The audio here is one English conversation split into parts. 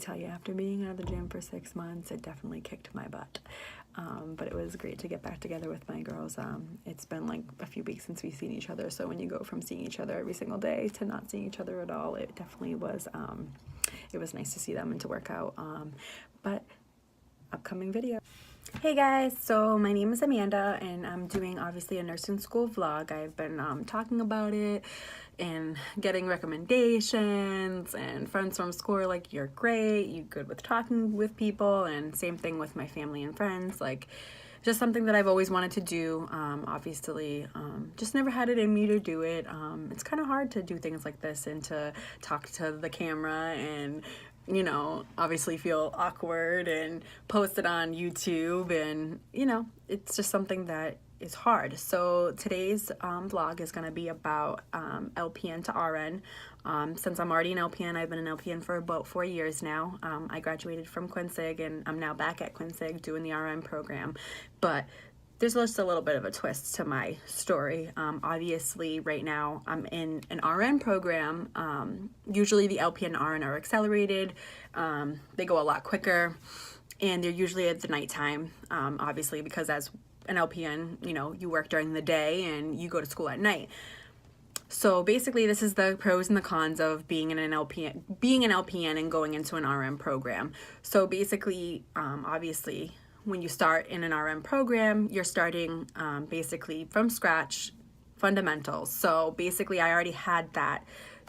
tell you, after being out of the gym for 6 months, it definitely kicked my butt. But it was great to get back together with my girls. It's been like a few weeks since we've seen each other, so when you go from seeing each other every single day to not seeing each other at all, it definitely was, it was nice to see them and to work out. But upcoming video. Hey guys, so my name is Amanda and I'm doing obviously a nursing school vlog. I've been talking about it and getting recommendations, and friends from school are like, you're great, you're good with talking with people, and same thing with my family and friends. Like, just something that I've always wanted to do. Obviously, just never had it in me to do it. It's kind of hard to do things like this and to talk to the camera and, you know, obviously feel awkward and post it on YouTube, and, you know, it's just something that is hard. So today's vlog is going to be about LPN to RN. Since I'm already an LPN, I've been an LPN for about 4 years now. I graduated from Quinsig and I'm now back at Quinsig doing the RN program. But there's just a little bit of a twist to my story. Obviously, right now I'm in an RN program. Usually the LPN and RN are accelerated. They go a lot quicker, and they're usually at the nighttime, obviously, because as an LPN, you know, you work during the day and you go to school at night. So basically, this is the pros and the cons of being an LPN and going into an RN program. So basically, obviously, when you start in an RN program, you're starting basically from scratch, fundamentals. So basically, I already had that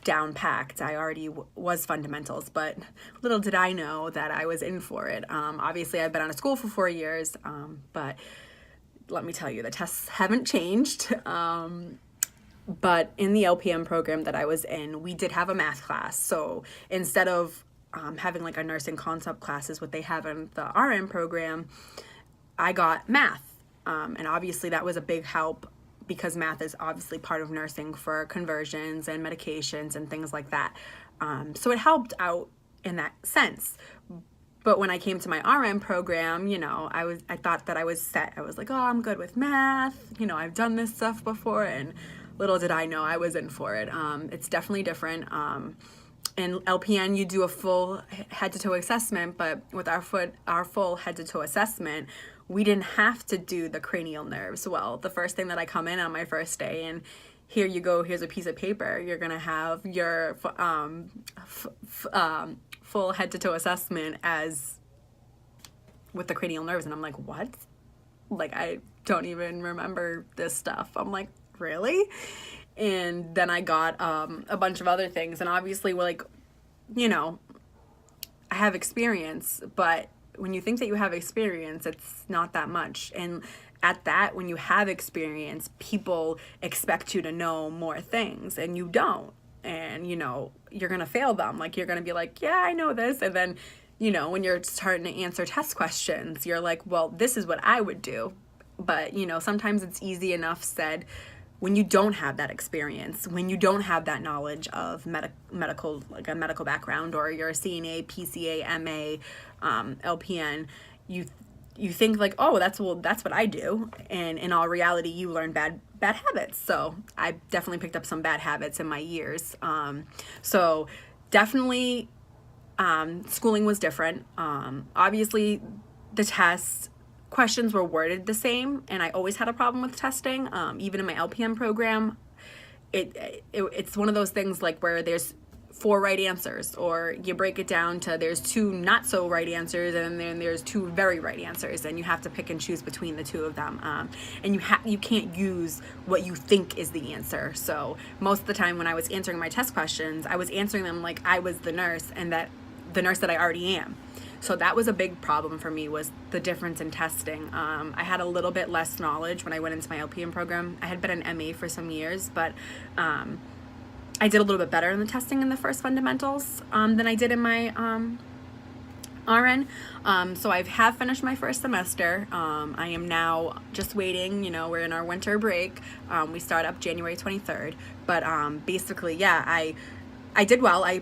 down packed. I already was fundamentals, but little did I know that I was in for it. Obviously, I've been out of school for 4 years, but let me tell you, the tests haven't changed. But in the LPN program that I was in, we did have a math class. So instead of having like a nursing concept classes, what they have in the RN program, I got math. And obviously that was a big help because math is obviously part of nursing for conversions and medications and things like that. So it helped out in that sense. But when I came to my RN program, you know, I thought that I was set. I was like, oh, I'm good with math. You know, I've done this stuff before, and little did I know I was in for it. It's definitely different. In LPN, you do a full head-to-toe assessment, but with our full head-to-toe assessment, we didn't have to do the cranial nerves. Well, the first thing that I come in on my first day, and here you go, here's a piece of paper. You're gonna have your full head-to-toe assessment as with the cranial nerves, and I'm like, what? Like, I don't even remember this stuff. I'm like, really? And then I got a bunch of other things, and obviously, like, you know, I have experience, but when you think that you have experience, it's not that much. And at that, when you have experience, people expect you to know more things, and you don't. And, you know, you're gonna fail them. Like, you're gonna be like, yeah, I know this, and then, you know, when you're starting to answer test questions, you're like, well, this is what I would do. But, you know, sometimes it's easy enough said when you don't have that experience, when you don't have that knowledge of medical, like a medical background, or you're a CNA, PCA, MA, LPN, you think like, oh, that's what I do. And in all reality, you learn bad habits. So I definitely picked up some bad habits in my years. So definitely, schooling was different. Obviously the tests, questions were worded the same, and I always had a problem with testing. Even in my LPN program, it's one of those things like where there's 4 right answers, or you break it down to there's 2 not so right answers, and then there's 2 very right answers, and you have to pick and choose between the 2 of them. And you can't use what you think is the answer. So most of the time when I was answering my test questions, I was answering them like I was the nurse, and that the nurse that I already am. So that was a big problem for me, was the difference in testing. I had a little bit less knowledge when I went into my LPN program. I had been an MA for some years, but I did a little bit better in the testing in the first fundamentals than I did in my RN. So I have finished my first semester. I am now just waiting, you know, we're in our winter break. We start up January 23rd. But basically, yeah, I did well. I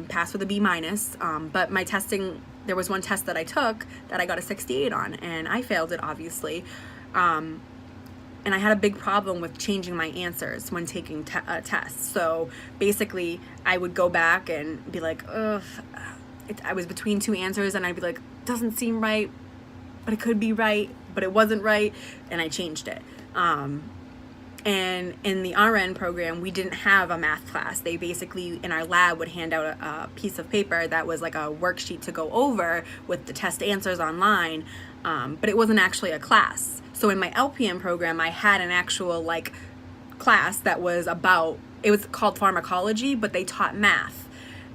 passed with a B-, but my testing, there was one test that I took that I got a 68 on, and I failed it, obviously. And I had a big problem with changing my answers when taking tests. So basically, I would go back and be like, ugh, I was between two answers, and I'd be like, doesn't seem right, but it could be right, but it wasn't right, and I changed it. And in the RN program, we didn't have a math class. They basically, in our lab, would hand out a piece of paper that was like a worksheet to go over with the test answers online, but it wasn't actually a class. So in my LPN program, I had an actual like class that was about, it was called pharmacology, but they taught math.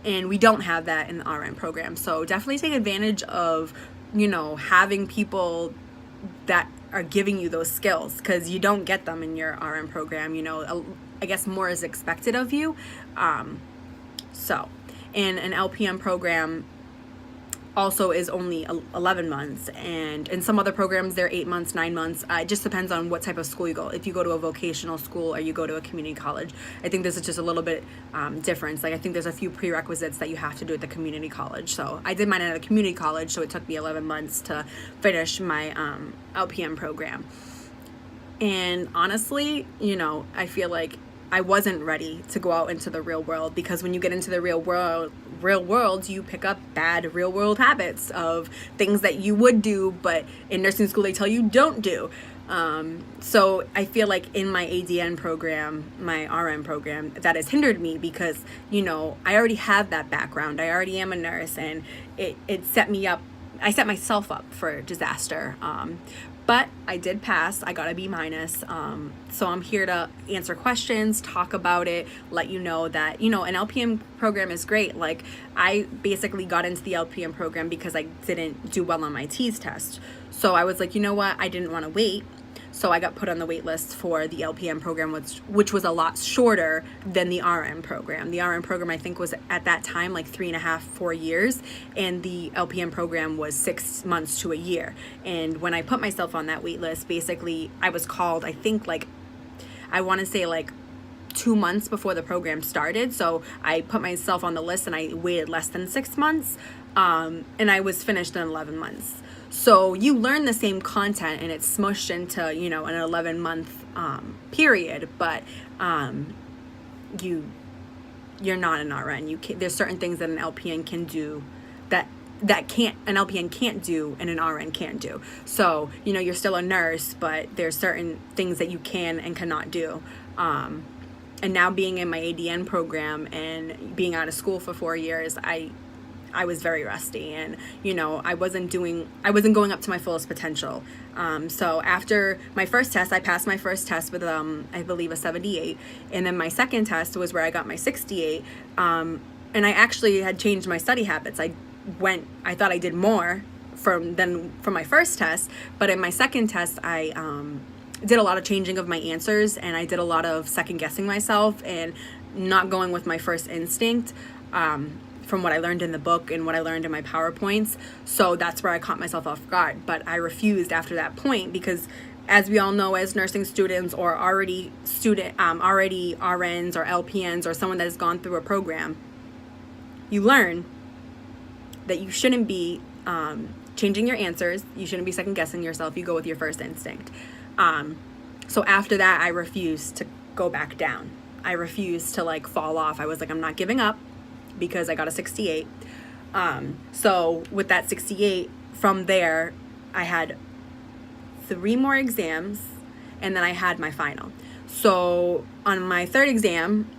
And we don't have that in the RN program. So definitely take advantage of, you know, having people that are giving you those skills, because you don't get them in your RN program. You know, I guess more is expected of you. So in an LPN program also is only 11 months, and in some other programs they're 8 months, 9 months. It just depends on what type of school you go. If you go to a vocational school or you go to a community college, I think this is just a little bit difference. Like I think there's a few prerequisites that you have to do at the community college. So I did mine at a community college, so it took me 11 months to finish my LPN program. And honestly, you know, I feel like I wasn't ready to go out into the real world, because when you get into the real world, you pick up bad real world habits of things that you would do, but in nursing school they tell you don't do. So I feel like in my ADN program, my RN program, that has hindered me, because, you know, I already have that background. I already am a nurse, and it set me up. I set myself up for disaster. But I did pass. I got a B-. So I'm here to answer questions, talk about it, let you know that, you know, an LPN program is great. Like I basically got into the LPN program because I didn't do well on my TEAS test. So I was like, you know what? I didn't want to wait. So I got put on the wait list for the LPN program, which was a lot shorter than the RN program. The RN program, I think, was at that time like 3.5, 4 years, and the LPN program was 6 months to a year. And when I put myself on that wait list, basically I was called, I think like, I want to say like 2 months before the program started. So I put myself on the list and I waited less than 6 months, and I was finished in 11 months. So you learn the same content and it's smushed into, you know, an 11-month period, but you're not an RN. There's certain things that an LPN can do that an LPN can't do and an RN can't do. So, you know, you're still a nurse, but there's certain things that you can and cannot do. And now being in my ADN program and being out of school for 4 years, I was very rusty, and, you know, I wasn't going up to my fullest potential. So after my first test, I passed my first test with, I believe, a 78. And then my second test was where I got my 68. And I actually had changed my study habits. I thought I did more from my first test, but in my second test, I did a lot of changing of my answers, and I did a lot of second guessing myself and not going with my first instinct. From what I learned in the book and what I learned in my PowerPoints. So that's where I caught myself off guard. But I refused after that point, because as we all know, as nursing students or already RNs or LPNs or someone that has gone through a program, you learn that you shouldn't be changing your answers. You shouldn't be second guessing yourself. You go with your first instinct. So after that, I refused to go back down. I refused to like fall off. I was like, I'm not giving up, because I got a 68. So with that 68, from there, I had 3 more exams, and then I had my final. So on my third exam,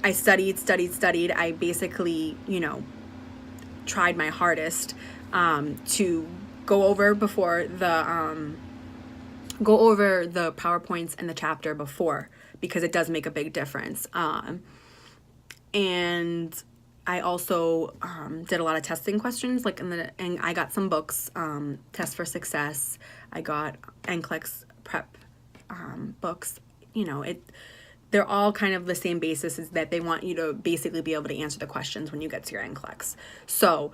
I studied. I basically, you know, tried my hardest to go over the PowerPoints and the chapter before, because it does make a big difference. And I also did a lot of testing questions, like and I got some books, Test for Success. I got NCLEX prep books. You know, they're all kind of the same basis, is that they want you to basically be able to answer the questions when you get to your NCLEX. So,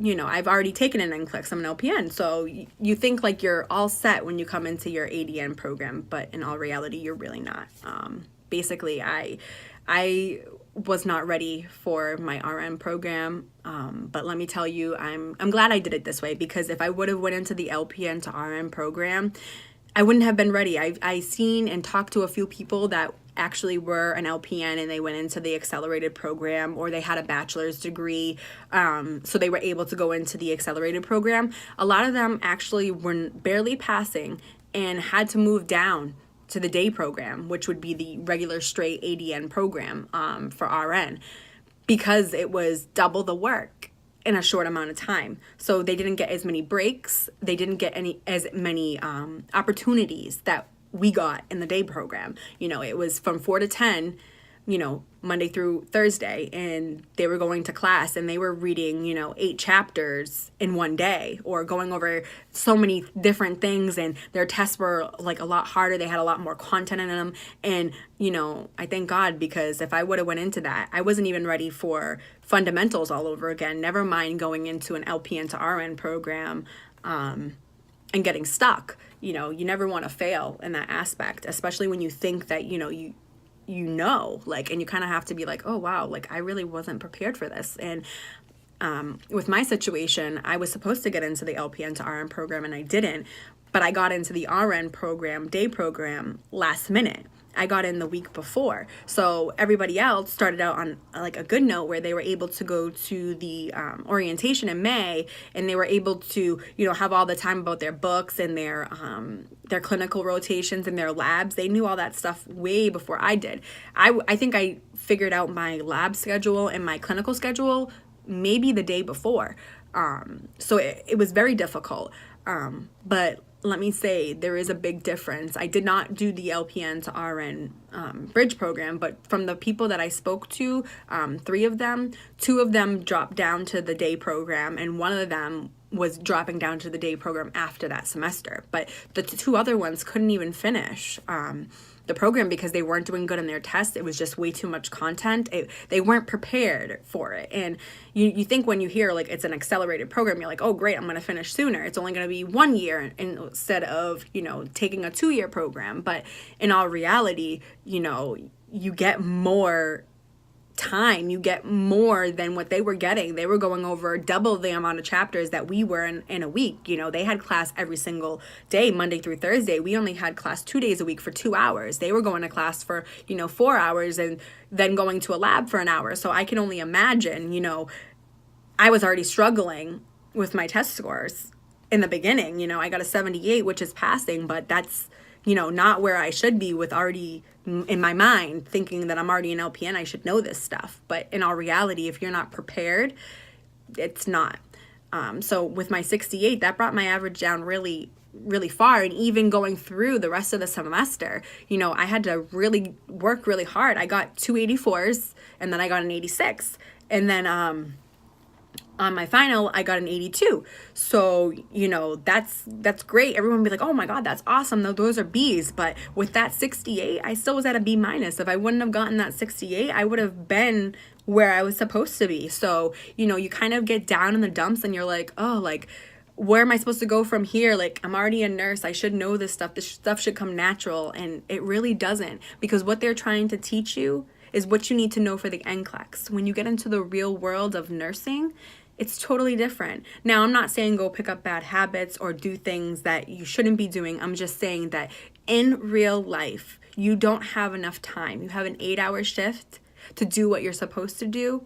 you know, I've already taken an NCLEX. I'm an LPN. So you think like you're all set when you come into your ADN program, but in all reality, you're really not. Basically, I was not ready for my RN program, but let me tell you, I'm glad I did it this way, because if I would have went into the LPN to RN program, I wouldn't have been ready. I seen and talked to a few people that actually were an LPN and they went into the accelerated program, or they had a bachelor's degree, so they were able to go into the accelerated program. A lot of them actually were barely passing and had to move down to the day program, which would be the regular straight ADN program for RN, because it was double the work in a short amount of time. So they didn't get as many breaks. They didn't get as many opportunities that we got in the day program. You know, it was from 4 to 10, you know, Monday through Thursday, and they were going to class and they were reading, you know, 8 chapters in one day, or going over so many different things, and their tests were like a lot harder. They had a lot more content in them. And, you know, I thank God, because if I would have went into that, I wasn't even ready for fundamentals all over again, never mind going into an LPN to RN program and getting stuck. You know, you never want to fail in that aspect, especially when you think that, you know, like, and you kind of have to be like, oh, wow, like, I really wasn't prepared for this. And with my situation, I was supposed to get into the LPN to RN program and I didn't, but I got into the RN program, day program, last minute. I got in the week before. So everybody else started out on like a good note, where they were able to go to the orientation in May, and they were able to, you know, have all the time about their books and their clinical rotations and their labs. They knew all that stuff way before I did. I think I figured out my lab schedule and my clinical schedule maybe the day before. So it was very difficult. But let me say, there is a big difference. I did not do the LPN to RN bridge program, but from the people that I spoke to, 3 of them, 2 of them dropped down to the day program, and 1 of them was dropping down to the day program after that semester. But the 2 other ones couldn't even finish the program because they weren't doing good in their tests. It was just way too much content. They weren't prepared for it. And you think when you hear like it's an accelerated program, you're like, oh great, I'm going to finish sooner. It's only going to be 1 year instead of, you know, taking a 2-year program. But in all reality, you know, you get more time, you get more than what they were getting. They were going over double the amount of chapters that we were in a week. You know, they had class every single day, Monday through Thursday. We only had class 2 days a week for 2 hours. They were going to class for, you know, 4 hours and then going to a lab for an hour. So I can only imagine, you know, I was already struggling with my test scores in the beginning. You know, I got a 78, which is passing, but that's, you know, not where I should be, with already in my mind thinking that I'm already an LPN, I should know this stuff. But in all reality, if you're not prepared, it's not. So with my 68, that brought my average down really, really far. And even going through the rest of the semester, you know, I had to really work really hard. I got 2 84s, and then I got an 86. And then on my final, I got an 82. So, you know, that's great. Everyone would be like, oh my God, that's awesome. Those are B's. But with that 68, I still was at a B minus. If I wouldn't have gotten that 68, I would have been where I was supposed to be. So, you know, you kind of get down in the dumps and you're like, oh, like, where am I supposed to go from here? Like, I'm already a nurse. I should know this stuff. This stuff should come natural. And it really doesn't, because what they're trying to teach you is what you need to know for the NCLEX. When you get into the real world of nursing, it's totally different. Now, I'm not saying go pick up bad habits or do things that you shouldn't be doing. I'm just saying that in real life, you don't have enough time. You have an 8-hour shift to do what you're supposed to do.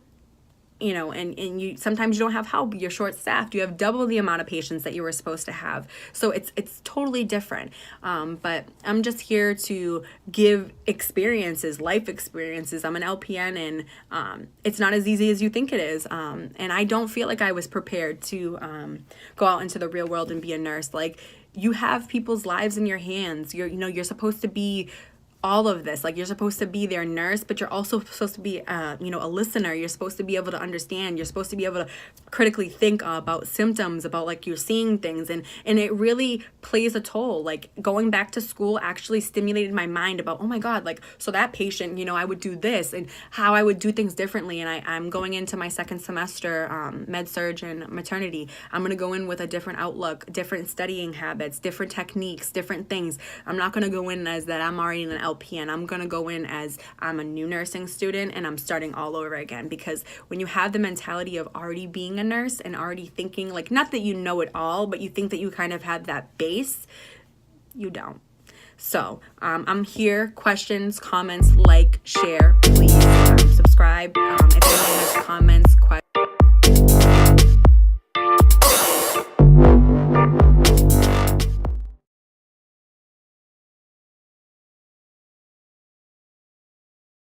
You know, and you sometimes you don't have help. You're short-staffed. You have double the amount of patients that you were supposed to have. So it's totally different. But I'm just here to give experiences, life experiences. I'm an LPN, and it's not as easy as you think it is. And I don't feel like I was prepared to go out into the real world and be a nurse. Like, you have people's lives in your hands. You're supposed to be all of this. Like, you're supposed to be their nurse, but you're also supposed to be a listener. You're supposed to be able to understand. You're supposed to be able to critically think about symptoms, about like you're seeing things, and it really plays a toll. Like, going back to school actually stimulated my mind about, oh my God, like, so that patient, I would do this and how I would do things differently. And I'm going into my second semester med surg and maternity. I'm going to go in with a different outlook, different studying habits, different techniques, different things. I'm not going to go in as that I'm already an LPN. I'm going to go in as I'm a new nursing student and I'm starting all over again. Because when you have the mentality of already being a nurse and already thinking, like, not that you know it all, but you think that you kind of have that base, you don't. So I'm here. Questions, comments, like, share, please subscribe. If anyone has comments, questions.